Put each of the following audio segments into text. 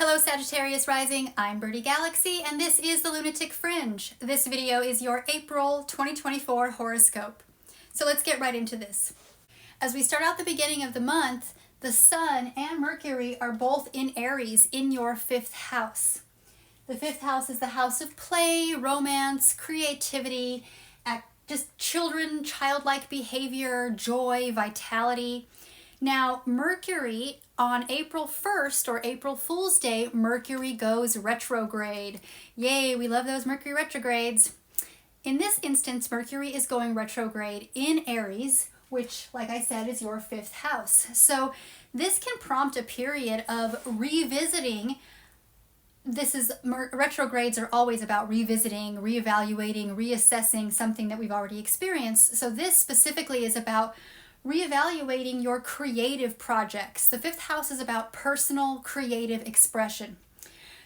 Hello Sagittarius rising, I'm Birdie Galaxy and this is the Lunatic Fringe. This video is your April 2024 horoscope. So let's get right into this. As we start out the beginning of the month, the Sun and Mercury are both in Aries in your 5th house. The 5th house is the house of play, romance, creativity, just children, childlike behavior, joy, vitality. Now, Mercury on April 1st or April Fool's Day, Mercury goes retrograde. Yay, we love those Mercury retrogrades. In this instance, Mercury is going retrograde in Aries, which, like I said, is your 5th house. So this can prompt a period of revisiting. Retrogrades are always about revisiting, reevaluating, reassessing something that we've already experienced. So this specifically is about reevaluating your creative projects. The 5th house is about personal creative expression.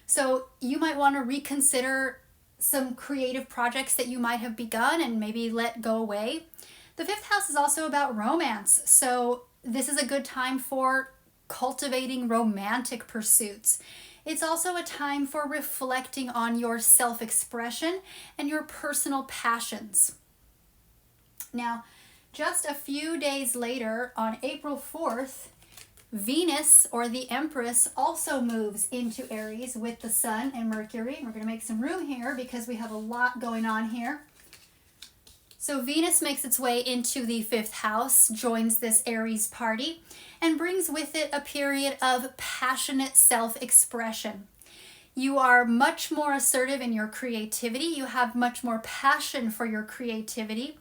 So you might want to reconsider some creative projects that you might have begun and maybe let go away. The 5th house is also about romance. So this is a good time for cultivating romantic pursuits. It's also a time for reflecting on your self-expression and your personal passions. Now, just a few days later, on April 4th, Venus, or the Empress, also moves into Aries with the Sun and Mercury. We're going to make some room here because we have a lot going on here. So Venus makes its way into the 5th house, joins this Aries party, and brings with it a period of passionate self-expression. You are much more assertive in your creativity. You have much more passion for your creativity.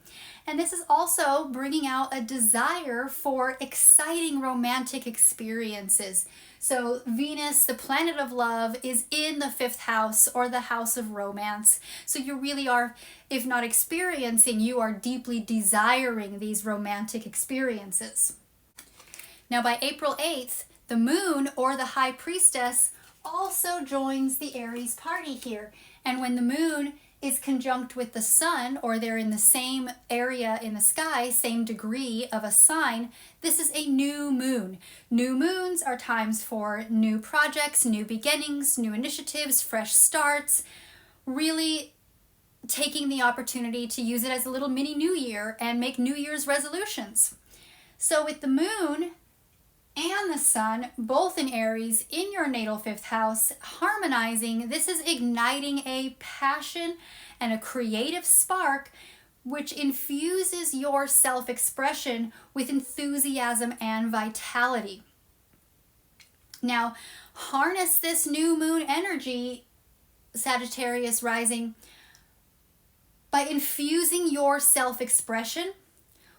And this is also bringing out a desire for exciting romantic experiences. So Venus, the planet of love, is in the 5th house, or the house of romance. So you really are, if not experiencing, you are deeply desiring these romantic experiences. Now by April 8th, the moon, or the high priestess, also joins the Aries party here. And when the moon is conjunct with the sun, or they're in the same area in the sky, same degree of a sign, this is a new moon. New moons are times for new projects, new beginnings, new initiatives, fresh starts, really taking the opportunity to use it as a little mini new year and make New Year's resolutions. So with the moon and the sun, both in Aries, in your natal 5th house, harmonizing, this is igniting a passion and a creative spark which infuses your self-expression with enthusiasm and vitality. Now, harness this new moon energy, Sagittarius rising, by infusing your self-expression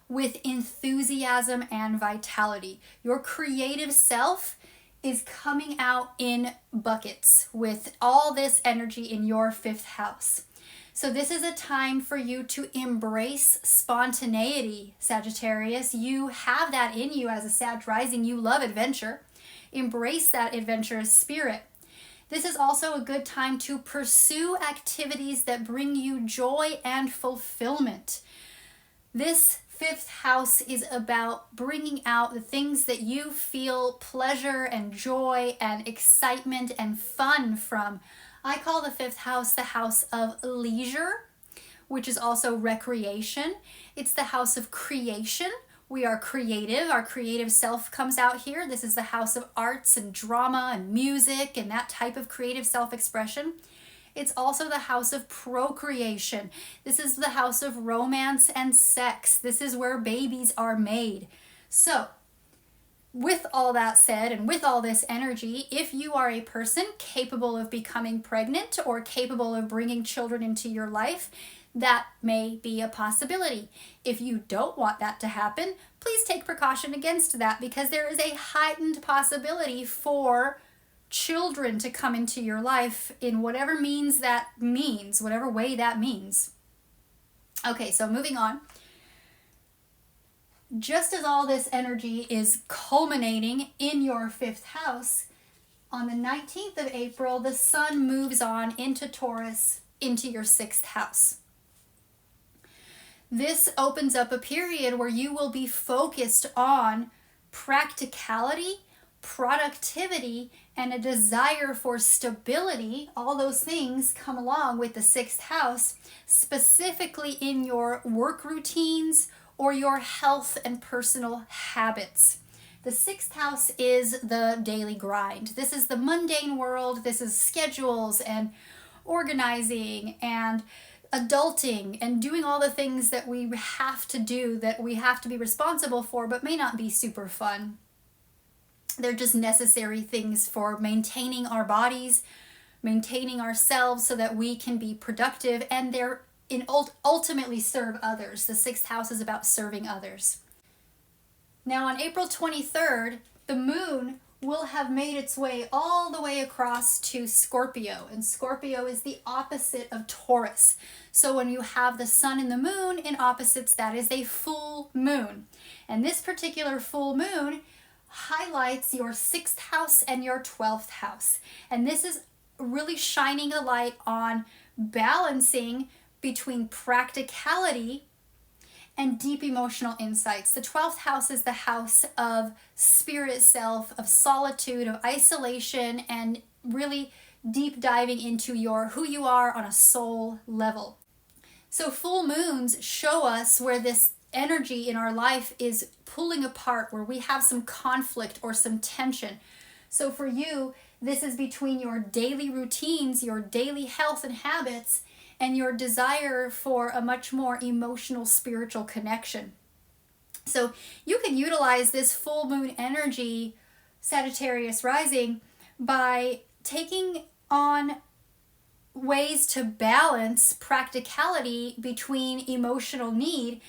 with enthusiasm and vitality. Your creative self is coming out in buckets with all this energy in your 5th house. So this is a time for you to embrace spontaneity, Sagittarius. You have that in you as a Sag rising. You love adventure. Embrace that adventurous spirit. This is also a good time to pursue activities that bring you joy and fulfillment. This 5th house is about bringing out the things that you feel pleasure and joy and excitement and fun from. I call the 5th house the house of leisure, which is also recreation. It's the house of creation. We are creative. Our creative self comes out here. This is the house of arts and drama and music and that type of creative self-expression. It's also the house of procreation. This is the house of romance and sex. This is where babies are made. So, with all that said, and with all this energy, if you are a person capable of becoming pregnant or capable of bringing children into your life, that may be a possibility. If you don't want that to happen, please take precaution against that, because there is a heightened possibility for children to come into your life in whatever means that means, whatever way that means. Okay, so moving on. Just as all this energy is culminating in your 5th house, on the 19th of April, the sun moves on into Taurus, into your 6th house. This opens up a period where you will be focused on practicality, productivity, and a desire for stability. All those things come along with the 6th house, specifically in your work routines or your health and personal habits. The 6th house is the daily grind. This is the mundane world. This is schedules and organizing and adulting and doing all the things that we have to do, that we have to be responsible for, but may not be super fun. They're just necessary things for maintaining our bodies, maintaining ourselves so that we can be productive, and they're ultimately serve others. The 6th house is about serving others. Now on April 23rd, the moon will have made its way all the way across to Scorpio, and Scorpio is the opposite of Taurus. So when you have the sun and the moon in opposites, that is a full moon. And this particular full moon highlights your 6th house and your 12th house. And this is really shining a light on balancing between practicality and deep emotional insights. The 12th house is the house of spirit self, of solitude, of isolation, and really deep diving into who you are on a soul level. So full moons show us where this energy in our life is pulling apart, where we have some conflict or some tension. So for you, this is between your daily routines, your daily health and habits, and your desire for a much more emotional, spiritual connection. So you can utilize this full moon energy, Sagittarius rising, by taking on ways to balance practicality between emotional need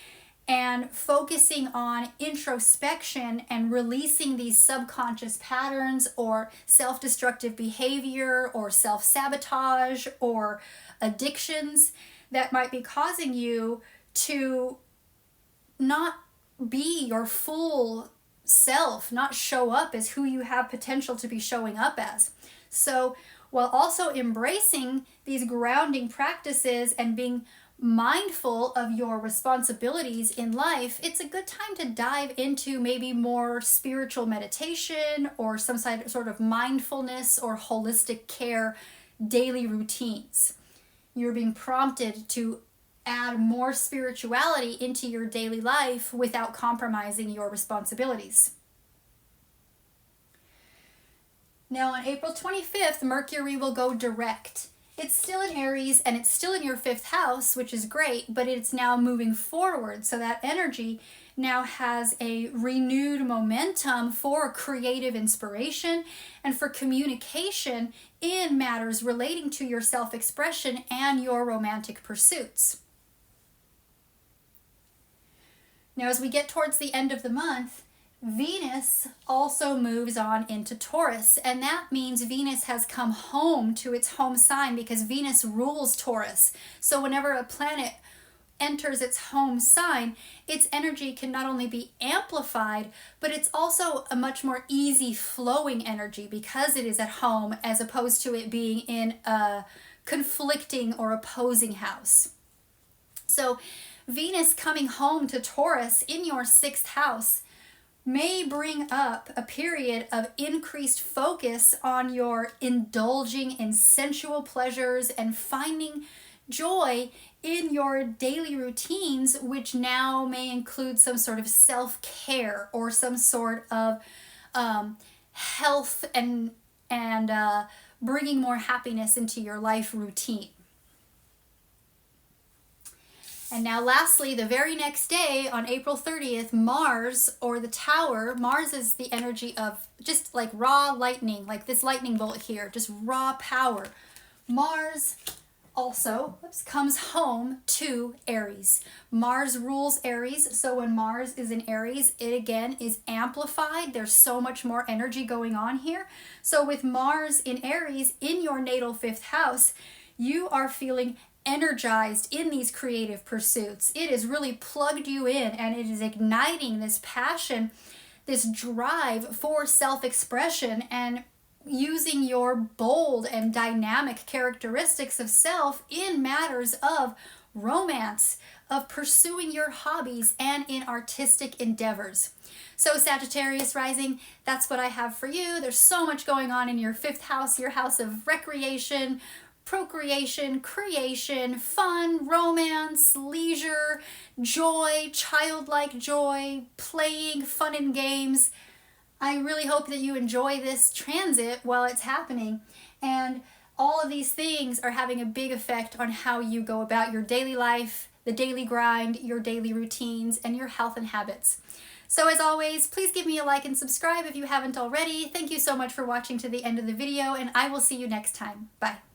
and focusing on introspection and releasing these subconscious patterns or self-destructive behavior or self-sabotage or addictions that might be causing you to not be your full self, not show up as who you have potential to be showing up as. So while also embracing these grounding practices and being mindful of your responsibilities in life, it's a good time to dive into maybe more spiritual meditation or some sort of mindfulness or holistic care daily routines. You're being prompted to add more spirituality into your daily life without compromising your responsibilities. Now on April 25th, Mercury will go direct. It's still in Aries and it's still in your 5th house, which is great, but it's now moving forward. So that energy now has a renewed momentum for creative inspiration and for communication in matters relating to your self-expression and your romantic pursuits. Now, as we get towards the end of the month, Venus also moves on into Taurus, and that means Venus has come home to its home sign because Venus rules Taurus. So whenever a planet enters its home sign, its energy can not only be amplified, but it's also a much more easy flowing energy because it is at home as opposed to it being in a conflicting or opposing house. So Venus coming home to Taurus in your 6th house may bring up a period of increased focus on your indulging in sensual pleasures and finding joy in your daily routines, which now may include some sort of self-care or some sort of health and bringing more happiness into your life routine. And now lastly, the very next day on April 30th, Mars, or the Tower, Mars is the energy of just like raw lightning, like this lightning bolt here, just raw power. Mars also comes home to Aries. Mars rules Aries, so when Mars is in Aries, it again is amplified. There's so much more energy going on here. So with Mars in Aries in your natal 5th house, you are feeling energized in these creative pursuits. It has really plugged you in and it is igniting this passion, this drive for self-expression and using your bold and dynamic characteristics of self in matters of romance, of pursuing your hobbies and in artistic endeavors. So Sagittarius rising, that's what I have for you. There's so much going on in your 5th house, your house of recreation, procreation, creation, fun, romance, leisure, joy, childlike joy, playing, fun and games. I really hope that you enjoy this transit while it's happening. And all of these things are having a big effect on how you go about your daily life, the daily grind, your daily routines, and your health and habits. So as always, please give me a like and subscribe if you haven't already. Thank you so much for watching to the end of the video, and I will see you next time. Bye.